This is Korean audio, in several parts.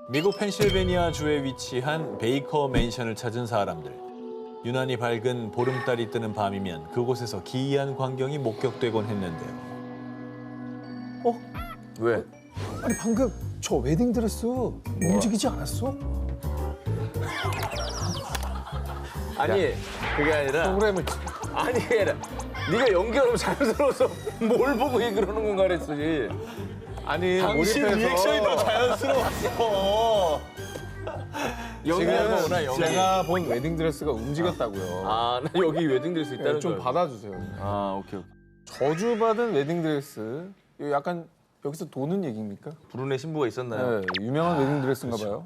미국 펜실베니아주에 위치한 베이커 맨션을 찾은 사람들. 유난히 밝은 보름달이 뜨는 밤이면 그곳에서 기이한 광경이 목격되곤 했는데요. 왜? 아니 방금 저 웨딩드레스 움직이지 않았어? 아니 그게 아니라 프로그램을 아니 그게 아니라 네가 연기하면 자연스러워서 뭘 보고 그러는 건가 그랬지. 아니 당신 몰입해서 리액션이 더 자연스러웠어. 연기하는 거구나 지금 연기. 제가 본 웨딩드레스가 움직였다고요. 아, 나 여기 웨딩드레스 있다는 네, 좀 줄 알고. 받아주세요. 아, 오케이. 저주받은 웨딩드레스 이거 약간 여기서 도는 얘기입니까? 불운의 신부가 있었나요? 네, 유명한 웨딩드레스인가 봐요.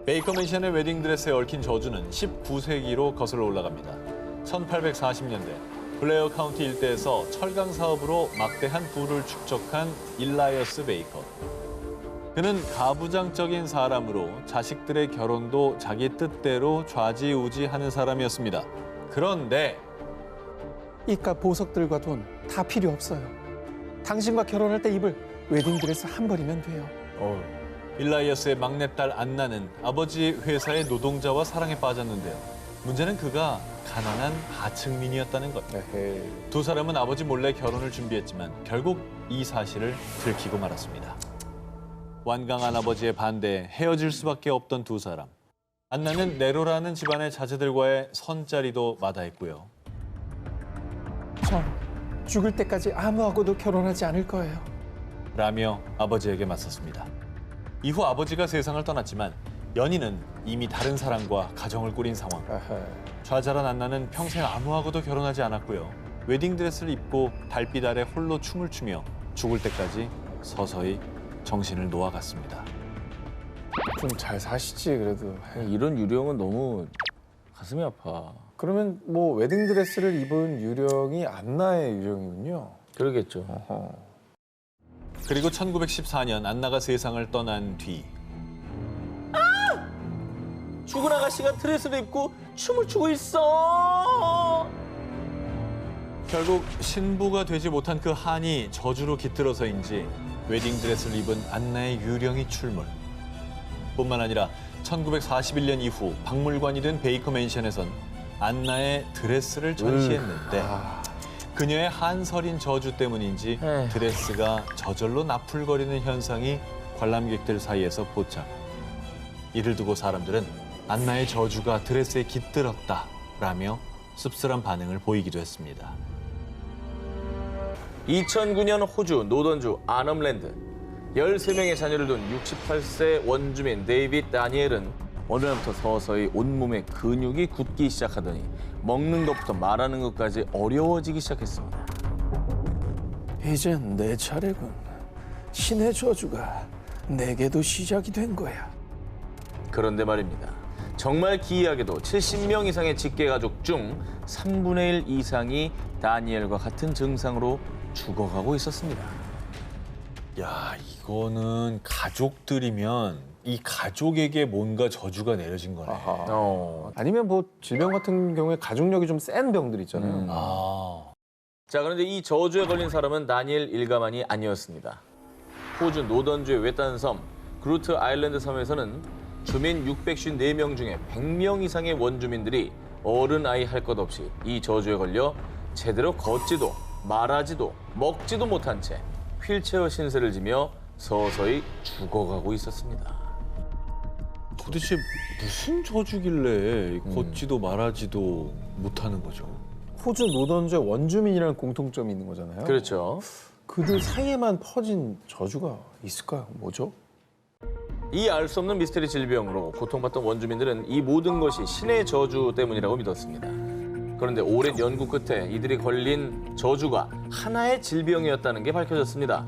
베이커 맨션의 웨딩드레스에 얽힌 저주는 19세기로 거슬러 올라갑니다. 1840년대 블레어 카운티 일대에서 철강 사업으로 막대한 부를 축적한 일라이어스 베이커. 그는 가부장적인 사람으로 자식들의 결혼도 자기 뜻대로 좌지우지하는 사람이었습니다. 그런데 이깟 보석들과 돈 다 필요 없어요. 당신과 결혼할 때 입을 웨딩드레스 한 벌이면 돼요. 일라이어스의 막내딸 안나는 아버지 회사의 노동자와 사랑에 빠졌는데요. 문제는 그가 가난한 하층민이었다는 것. 에헤이. 두 사람은 아버지 몰래 결혼을 준비했지만 결국 이 사실을 들키고 말았습니다. 완강한 아버지의 반대에 헤어질 수밖에 없던 두 사람. 안나는 네로라는 집안의 자제들과의 선자리도 마다했고요. 전 죽을 때까지 아무하고도 결혼하지 않을 거예요. 라며 아버지에게 맞섰습니다. 이후 아버지가 세상을 떠났지만 연인은 이미 다른 사람과 가정을 꾸린 상황. 에헤이. 좌절한 안나는 평생 아무하고도 결혼하지 않았고요. 웨딩드레스를 입고 달빛 아래 홀로 춤을 추며 죽을 때까지 서서히 정신을 놓아갔습니다. 좀 잘 사시지 그래도. 이런 유령은 너무 가슴이 아파. 그러면 뭐 웨딩드레스를 입은 유령이 안나의 유령이군요. 그러겠죠. 어허. 그리고 1914년 안나가 세상을 떠난 뒤 죽은 아가씨가 드레스를 입고 춤을 추고 있어. 결국 신부가 되지 못한 그 한이 저주로 깃들어서인지 웨딩드레스를 입은 안나의 유령이 출몰. 뿐만 아니라 1941년 이후 박물관이 된 베이커 맨션에선 안나의 드레스를 전시했는데 그녀의 한설인 저주 때문인지 에휴. 드레스가 저절로 나풀거리는 현상이 관람객들 사이에서 포착. 이를 두고 사람들은 안나의 저주가 드레스에 깃들었다라며 씁쓸한 반응을 보이기도 했습니다. 2009년 호주 노던주 아넘랜드 13명의 자녀를 둔 68세 원주민 데이빗 다니엘은 어느 날부터 서서히 온몸에 근육이 굳기 시작하더니 먹는 것부터 말하는 것까지 어려워지기 시작했습니다. 이젠 내 차례군. 신의 저주가 내게도 시작이 된 거야. 그런데 말입니다. 정말 기이하게도 70명 이상의 직계 가족 중 3분의 1 이상이 다니엘과 같은 증상으로 죽어가고 있었습니다. 야, 이거는 가족들이면 이 가족에게 뭔가 저주가 내려진 거네. 아하. 아니면 뭐 질병 같은 경우에 가족력이 좀 센 병들 있잖아요. 아. 자, 그런데 이 저주에 걸린 사람은 다니엘 일가만이 아니었습니다. 호주 노던주의 외딴 섬 그루트 아일랜드 섬에서는 주민 654명 중에 100명 이상의 원주민들이 어른 아이 할 것 없이 이 저주에 걸려 제대로 걷지도 말하지도 먹지도 못한 채 휠체어 신세를 지며 서서히 죽어가고 있었습니다. 도대체 무슨 저주길래 걷지도 말하지도 못하는 거죠? 호주 노던주의 원주민이라는 공통점이 있는 거잖아요. 그렇죠. 그들 사이에만 퍼진 저주가 있을까요? 뭐죠? 이 알 수 없는 미스테리 질병으로 고통받던 원주민들은 이 모든 것이 신의 저주 때문이라고 믿었습니다. 그런데 오랜 연구 끝에 이들이 걸린 저주가 하나의 질병이었다는 게 밝혀졌습니다.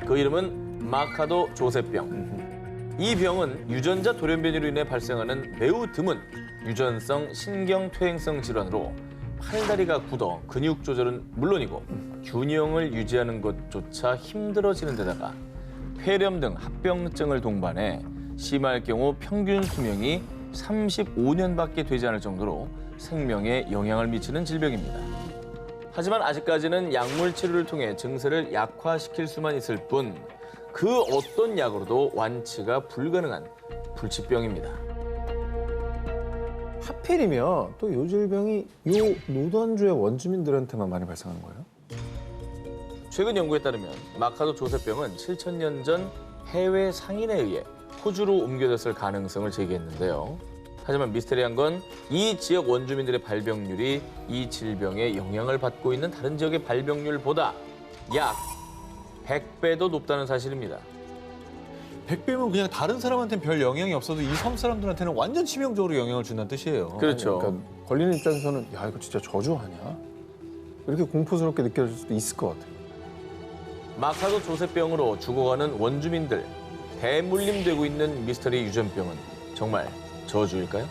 그 이름은 마카도 조셉병. 이 병은 유전자 돌연변이로 인해 발생하는 매우 드문 유전성 신경퇴행성 질환으로 팔다리가 굳어 근육 조절은 물론이고 균형을 유지하는 것조차 힘들어지는 데다가 폐렴 등 합병증을 동반해 심할 경우 평균 수명이 35년밖에 되지 않을 정도로 생명에 영향을 미치는 질병입니다. 하지만 아직까지는 약물 치료를 통해 증세를 약화시킬 수만 있을 뿐 그 어떤 약으로도 완치가 불가능한 불치병입니다. 하필이면 또 요 질병이 요 노던주의 원주민들한테만 많이 발생하는 거예요? 최근 연구에 따르면 마카도 조셉병은 7,000년 전 해외 상인에 의해 호주로 옮겨졌을 가능성을 제기했는데요. 하지만 미스테리한 건 이 지역 원주민들의 발병률이 이 질병에 영향을 받고 있는 다른 지역의 발병률보다 약 100배도 높다는 사실입니다. 100배면 그냥 다른 사람한테는 별 영향이 없어도 이 섬 사람들한테는 완전 치명적으로 영향을 준다는 뜻이에요. 그렇죠. 그러니까 걸리는 입장에서는 야 이거 진짜 저주 아니야? 이렇게 공포스럽게 느껴질 수도 있을 것 같아요. 마카도 조셉병으로 죽어가는 원주민들, 대물림되고 있는 미스터리 유전병은 정말 저주일까요?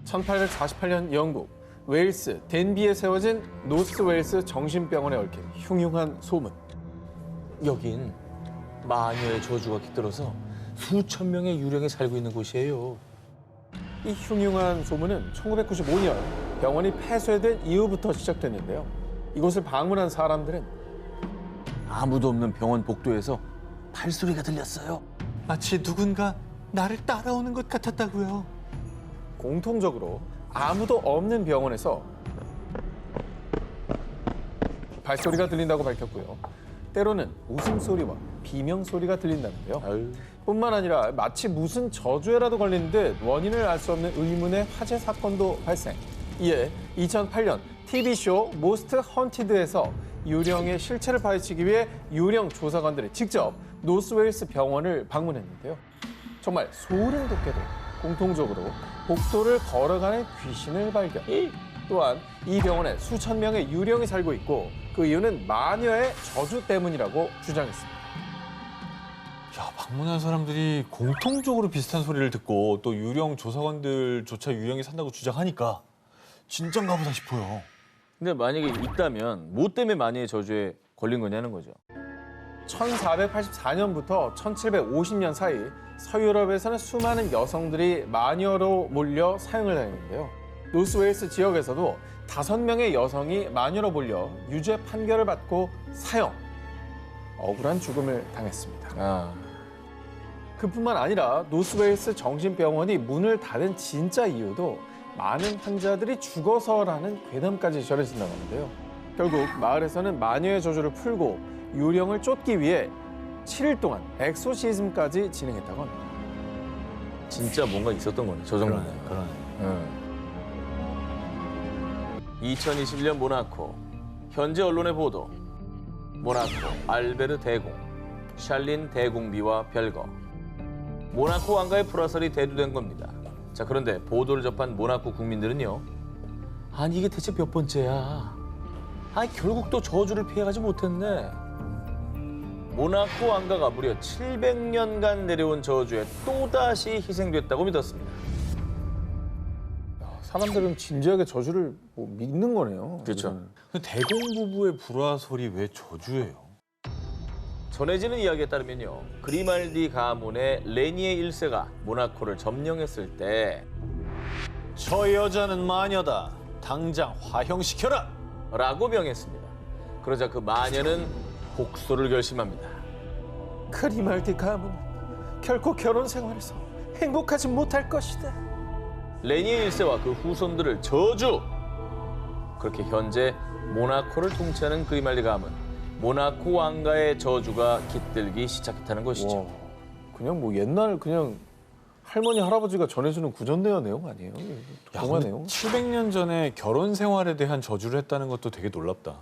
1848년 영국 웨일스 덴비에 세워진 노스 웨일스 정신병원에 얽힌 흉흉한 소문. 여긴 마녀의 저주가 깃들어서 수천 명의 유령이 살고 있는 곳이에요. 이 흉흉한 소문은 1995년 병원이 폐쇄된 이후부터 시작됐는데요. 이곳을 방문한 사람들은 아무도 없는 병원 복도에서 발소리가 들렸어요. 마치 누군가 나를 따라오는 것 같았다고요. 공통적으로 아무도 없는 병원에서 발소리가 들린다고 밝혔고요. 때로는 웃음소리와 비명소리가 들린다는데요. 아유. 뿐만 아니라 마치 무슨 저주에라도 걸린 듯 원인을 알 수 없는 의문의 화재 사건도 발생. 이에 2008년 TV쇼 모스트 헌티드에서 유령의 실체를 파헤치기 위해 유령 조사관들이 직접 노스웨일스 병원을 방문했는데요. 정말 소름 돋게도 공통적으로 복도를 걸어가는 귀신을 발견. 또한 이 병원에 수천 명의 유령이 살고 있고 그 이유는 마녀의 저주 때문이라고 주장했습니다. 야, 방문한 사람들이 공통적으로 비슷한 소리를 듣고 또 유령 조사관들조차 유령이 산다고 주장하니까 진짠가 보다 싶어요. 근데 만약에 있다면 뭐 때문에 마녀의 저주에 걸린 거냐는 거죠. 1484년부터 1750년 사이 서유럽에서는 수많은 여성들이 마녀로 몰려 사형을 당했는데요. 노스웨일스 지역에서도 5명의 여성이 마녀로 몰려 유죄 판결을 받고 사형, 억울한 죽음을 당했습니다. 아, 그뿐만 아니라 노스웨일스 정신병원이 문을 닫은 진짜 이유도 많은 환자들이 죽어서라는 괴담까지 전해진다고 하는데요. 결국 마을에서는 마녀의 저주를 풀고 유령을 쫓기 위해 7일 동안 엑소시즘까지 진행했다고 합니다. 진짜 뭔가 있었던 거네. 저 정도는. 그러네. 2021년 모나코. 현재 언론의 보도. 모나코 알베르 대공, 샬린 대공비와 별거. 모나코 왕가의 불화설이 대두된 겁니다. 자, 그런데 보도를 접한 모나코 국민들은요. 아니 이게 대체 몇 번째야? 아니 결국 또 저주를 피해가지 못했네. 모나코 왕가가 무려 700년간 내려온 저주에 또다시 희생됐다고 믿었습니다. 사람들은 진지하게 저주를 믿는 거네요. 그렇죠. 근데 대공 부부의 불화 소리 왜 저주예요? 전해지는 이야기에 따르면요. 그리말디 가문의 레니에 1세가 모나코를 점령했을 때 저 여자는 마녀다. 당장 화형시켜라. 라고 명했습니다. 그러자 그 마녀는 복수를 결심합니다. 크리말디 가문은 결코 결혼 생활에서 행복하지 못할 것이다. 레니에 1세와 그 후손들을 저주! 그렇게 현재 모나코를 통치하는 그리말디 가문, 모나코 왕가의 저주가 깃들기 시작했다는 것이죠. 와, 그냥 뭐 옛날 그냥 할머니 할아버지가 전해주는 구전대화 내용 아니에요? 동화 내용? 700년 전에 결혼 생활에 대한 저주를 했다는 것도 되게 놀랍다.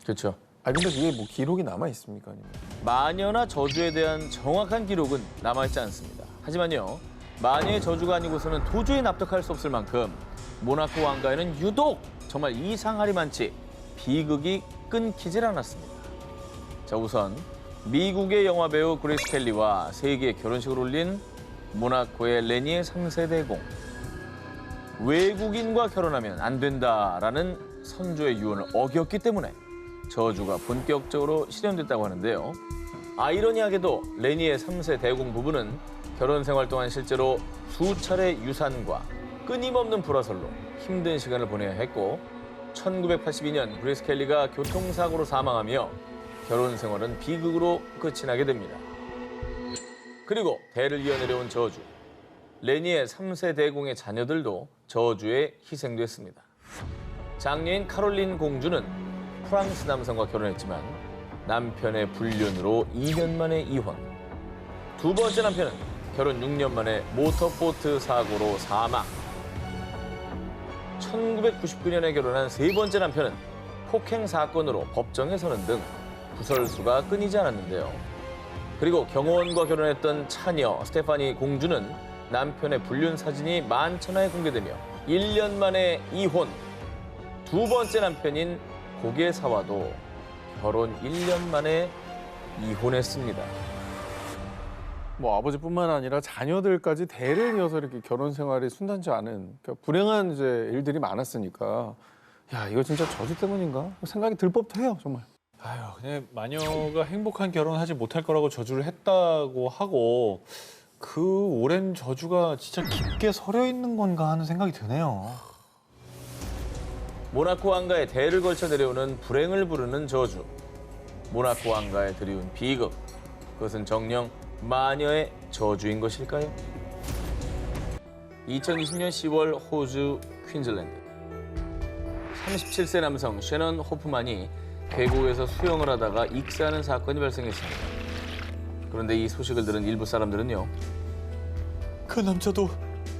그렇죠. 아 근데 그게 뭐 기록이 남아 있습니까? 아니면? 마녀나 저주에 대한 정확한 기록은 남아있지 않습니다. 하지만요, 마녀의 저주가 아니고서는 도저히 납득할 수 없을 만큼 모나코 왕가에는 유독 정말 이상하리만치 비극이 끊기질 않았습니다. 자, 우선 미국의 영화배우 그레이스 켈리와 세계의 결혼식을 올린 모나코의 레니에 3세 대공. 외국인과 결혼하면 안 된다라는 선조의 유언을 어겼기 때문에 저주가 본격적으로 실현됐다고 하는데요. 아이러니하게도 레니의 3세 대공 부부는 결혼 생활 동안 실제로 수차례 유산과 끊임없는 불화설로 힘든 시간을 보내야 했고 1982년 그레이스 켈리가 교통사고로 사망하며 결혼 생활은 비극으로 끝이 나게 됩니다. 그리고 대를 이어내려온 저주. 레니의 3세 대공의 자녀들도 저주에 희생됐습니다. 장녀인 카롤린 공주는 프랑스 남성과 결혼했지만 남편의 불륜으로 2년 만에 이혼. 두 번째 남편은 결혼 6년 만에 모터보트 사고로 사망. 1999년에 결혼한 세 번째 남편은 폭행 사건으로 법정에 서는 등 구설수가 끊이지 않았는데요. 그리고 경호원과 결혼했던 차녀 스테파니 공주는 남편의 불륜 사진이 만천하에 공개되며 1년 만에 이혼. 두 번째 남편인 고개사와도 결혼 1년 만에 이혼했습니다. 뭐 아버지뿐만 아니라 자녀들까지 대를 이어서 이렇게 결혼 생활이 순탄치 않은 그러니까 불행한 이제 일들이 많았으니까 야 이거 진짜 저주 때문인가 생각이 들 법도 해요 정말. 아유, 그냥 마녀가 행복한 결혼하지 못할 거라고 저주를 했다고 하고 그 오랜 저주가 진짜 깊게 서려 있는 건가 하는 생각이 드네요. 모나코 왕가의 대를 걸쳐 내려오는 불행을 부르는 저주. 모나코 왕가에 드리운 비극. 그것은 정녕 마녀의 저주인 것일까요? 2020년 10월 호주 퀸즐랜드. 37세 남성 셰넌 호프만이 계곡에서 수영을 하다가 익사하는 사건이 발생했습니다. 그런데 이 소식을 들은 일부 사람들은요. 그 남자도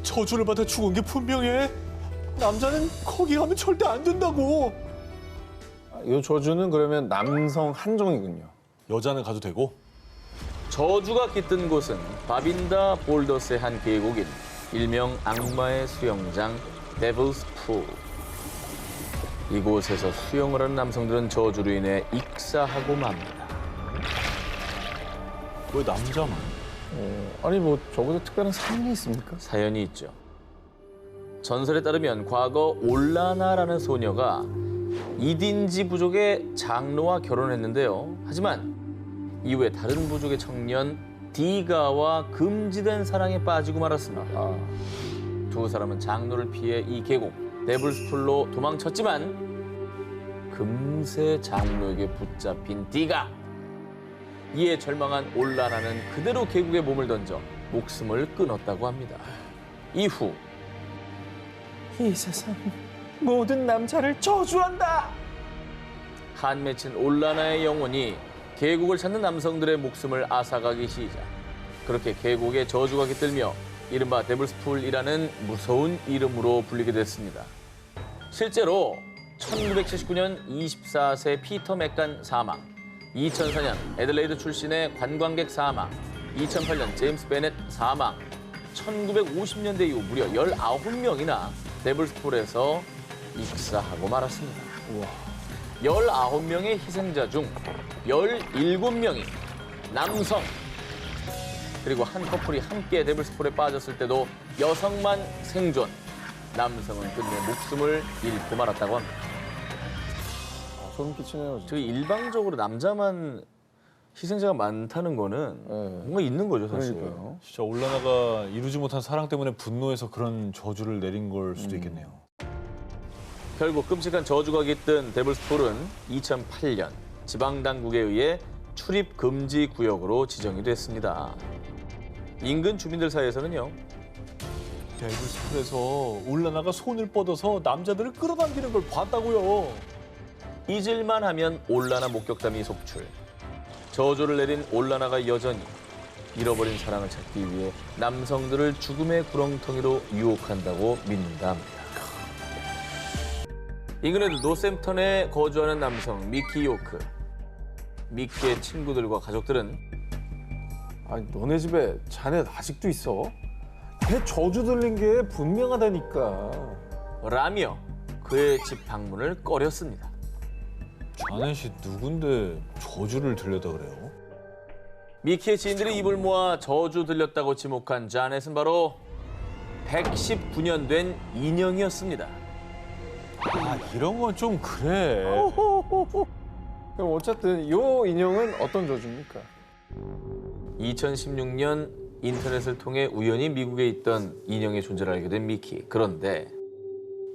저주를 받아 죽은 게 분명해. 남자는 거기 가면 절대 안 된다고. 이 저주는 그러면 남성 한정이군요. 여자는 가도 되고? 저주가 깃든 곳은 바빈다 볼더스의 한 계곡인 일명 악마의 수영장 데블스 풀. 이곳에서 수영을 하는 남성들은 저주로 인해 익사하고 맙니다. 왜 남자만? 아니 뭐 저보다 특별한 사연이 있습니까? 사연이 있죠. 전설에 따르면 과거 올라나라는 소녀가 이딘지 부족의 장로와 결혼했는데요. 하지만 이후에 다른 부족의 청년 디가와 금지된 사랑에 빠지고 말았습니다. 두 사람은 장로를 피해 이 계곡 데블스풀로 도망쳤지만 금세 장로에게 붙잡힌 디가. 이에 절망한 올라나는 그대로 계곡에 몸을 던져 목숨을 끊었다고 합니다. 이후 이 세상 모든 남자를 저주한다. 한 맺힌 올라나의 영혼이 계곡을 찾는 남성들의 목숨을 앗아가기 시작. 그렇게 계곡에 저주가 깃들며 이른바 데블스풀이라는 무서운 이름으로 불리게 됐습니다. 실제로 1979년 24세 피터 맥간 사망, 2004년 애들레이드 출신의 관광객 사망, 2008년 제임스 베넷 사망, 1950년대 이후 무려 19명이나 데블스풀에서 익사하고 말았습니다. 19명의 희생자 중 17명이 남성. 그리고 한 커플이 함께 데블스풀에 빠졌을 때도 여성만 생존. 남성은 끝내 목숨을 잃고 말았다고 합니다. 소름 끼치네요. 진짜. 저희 일방적으로 남자만 희생자가 많다는 거는 뭔가 있는 거죠, 사실. 그러니까요. 진짜 올라나가 이루지 못한 사랑 때문에 분노해서 그런 저주를 내린 걸 수도 있겠네요. 결국 끔찍한 저주가 깃든 데블스풀은 2008년 지방당국에 의해 출입 금지 구역으로 지정이 됐습니다. 인근 주민들 사이에서는요. 데블스풀에서 올라나가 손을 뻗어서 남자들을 끌어당기는 걸 봤다고요. 잊을만 하면 올라나 목격담이 속출. 저주를 내린 올라나가 여전히 잃어버린 사랑을 찾기 위해 남성들을 죽음의 구렁텅이로 유혹한다고 믿는다 합니다. 잉글랜드 노샘턴에 거주하는 남성 미키 요크. 미키의 친구들과 가족들은 아니 너네 집에 자네 아직도 있어? 걔 저주 들린 게 분명하다니까. 라며 그의 집 방문을 꺼렸습니다. 자네 씨 누군데 저주를 들렸다 그래요? 미키의 지인들이 입을 모아 저주 들렸다고 지목한 자넷은 바로 119년 된 인형이었습니다. 아 이런 건 좀 그래. 그럼 어쨌든 이 인형은 어떤 저주입니까? 2016년 인터넷을 통해 우연히 미국에 있던 인형의 존재를 알게 된 미키. 그런데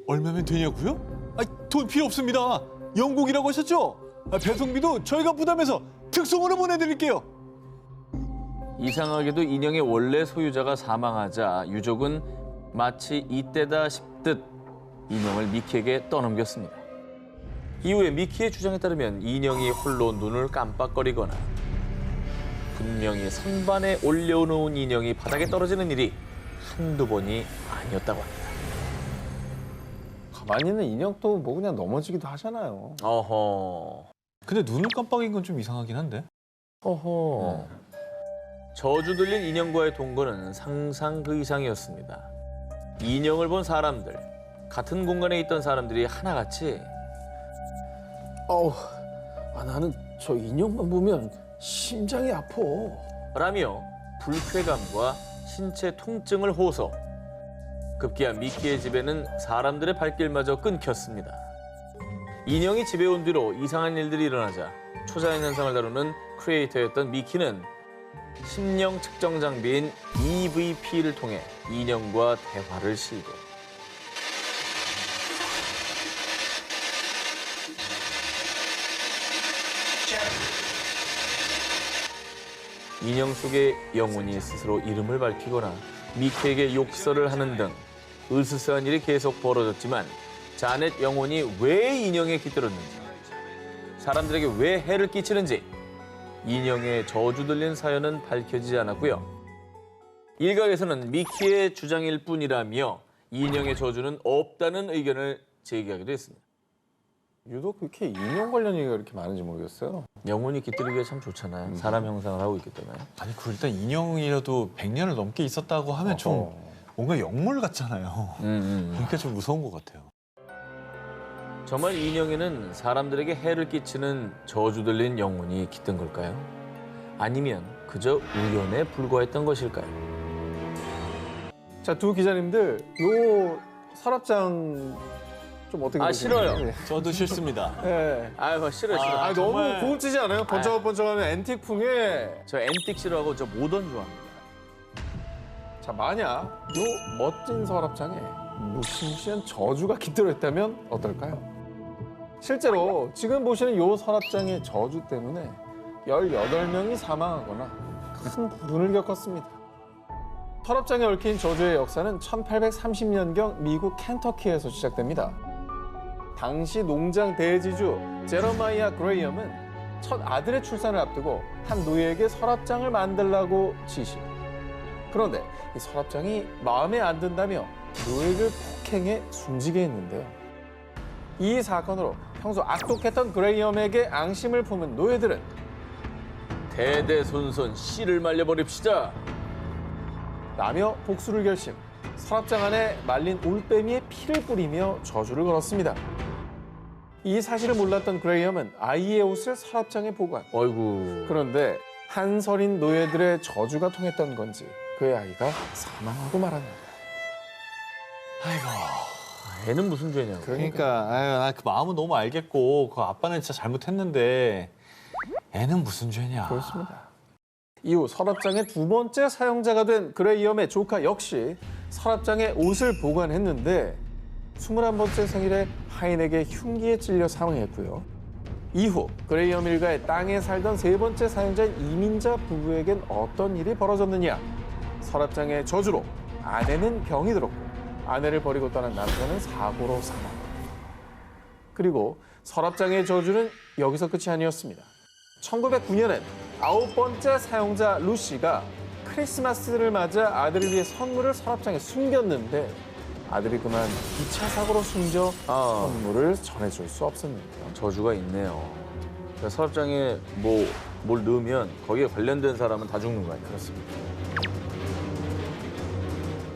얼마면 되냐고요? 아, 돈 필요 없습니다. 영국이라고 하셨죠? 배송비도 저희가 부담해서 특송으로 보내드릴게요. 이상하게도 인형의 원래 소유자가 사망하자 유족은 마치 이때다 싶듯 인형을 미키에게 떠넘겼습니다. 이후에 미키의 주장에 따르면 인형이 홀로 눈을 깜빡거리거나 분명히 선반에 올려놓은 인형이 바닥에 떨어지는 일이 한두 번이 아니었다고 합니다. 가만히 있는 인형도 뭐 그냥 넘어지기도 하잖아요. 어허. 근데 눈을 깜빡인 건 좀 이상하긴 한데. 어허. 저주 들린 인형과의 동거는 상상 그 이상이었습니다. 인형을 본 사람들, 같은 공간에 있던 사람들이 하나같이 나는 저 인형만 보면 심장이 아파. 라며 불쾌감과 신체 통증을 호소. 급기야 미키의 집에는 사람들의 발길마저 끊겼습니다. 인형이 집에 온 뒤로 이상한 일들이 일어나자 초자연 현상을 다루는 크리에이터였던 미키는 심령 측정 장비인 EVP를 통해 인형과 대화를 시도. 인형 속의 영혼이 스스로 이름을 밝히거나 미키에게 욕설을 하는 등 으스스한 일이 계속 벌어졌지만 자넷 영혼이 왜 인형에 깃들었는지, 사람들에게 왜 해를 끼치는지 인형의 저주 들린 사연은 밝혀지지 않았고요. 일각에서는 미키의 주장일 뿐이라며 인형의 저주는 없다는 의견을 제기하기도 했습니다. 유독 그렇게 인형 관련 얘기가 이렇게 많은지 모르겠어요. 영혼이 깃들기가 참 좋잖아요. 사람 형상을 하고 있기 때문에. 아니 그 일단 인형이라도 100년을 넘게 있었다고 하면 좀 뭔가 영물 같잖아요. 그러니까 좀 무서운 것 같아요. 정말 인형에는 사람들에게 해를 끼치는 저주 들린 영혼이 깃든 걸까요? 아니면 그저 우연에 불과했던 것일까요? 자, 두 기자님들 요 서랍장 좀 어떻게 보세요? 싫어요. 저도 싫습니다. 네. 아유 싫어. 아, 너무 정말. 고급지지 않아요? 번쩍번쩍하는 앤틱풍에. 저 앤틱 싫어하고 저 모던 좋아합니다. 자, 만약 요 멋진 서랍장에 무시무시한 저주가 깃들어 있다면 어떨까요? 실제로 지금 보시는 요 서랍장의 저주 때문에 18명이 사망하거나 큰 불운을 겪었습니다. 서랍장에 얽힌 저주의 역사는 1830년경 미국 켄터키에서 시작됩니다. 당시 농장 대지주 제러마이아 그레이엄은 첫 아들의 출산을 앞두고 한 노예에게 서랍장을 만들라고 지시. 그런데 이 서랍장이 마음에 안 든다며 노예를 폭행해 숨지게 했는데요. 이 사건으로 평소 악독했던 그레이엄에게 앙심을 품은 노예들은 대대손손 씨를 말려버립시다. 라며 복수를 결심, 서랍장 안에 말린 올빼미의 피를 뿌리며 저주를 걸었습니다. 이 사실을 몰랐던 그레이엄은 아이의 옷을 서랍장에 보관. 어이구. 그런데 한설인 노예들의 저주가 통했던 건지 그의 아이가 사망하고 말았는데. 아이고. 애는 무슨 죄냐고. 그러니까 나 그 마음은 너무 알겠고 그 아빠는 진짜 잘못했는데 애는 무슨 죄냐. 그렇습니다. 이후 서랍장의 두 번째 사용자가 된 그레이엄의 조카 역시 서랍장에 옷을 보관했는데 21번째 생일에 하인에게 흉기에 찔려 사망했고요. 이후 그레이엄 일가의 땅에 살던 세 번째 사용자인 이민자 부부에겐 어떤 일이 벌어졌느냐. 서랍장의 저주로 아내는 병이 들었고 아내를 버리고 떠난 남편은 사고로 사망. 그리고 서랍장의 저주는 여기서 끝이 아니었습니다. 1909년엔 9번째 사용자 루시가 크리스마스를 맞아 아들을 위해 선물을 서랍장에 숨겼는데 아들이 그만 2차 사고로 숨져 선물을 전해줄 수 없었는데요. 저주가 있네요. 그러니까 서랍장에 뭘 넣으면 거기에 관련된 사람은 다 죽는 거 아니에요? 그렇습니다.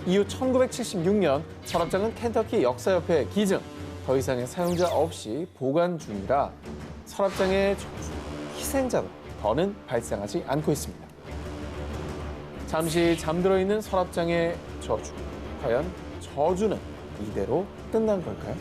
이후 1976년 서랍장은 켄터키 역사협회에 기증, 더 이상의 사용자 없이 보관 중이라 서랍장의 저주, 희생자도 더는 발생하지 않고 있습니다. 잠시 잠들어 있는 서랍장의 저주, 과연 저주는 이대로 끝난 걸까요?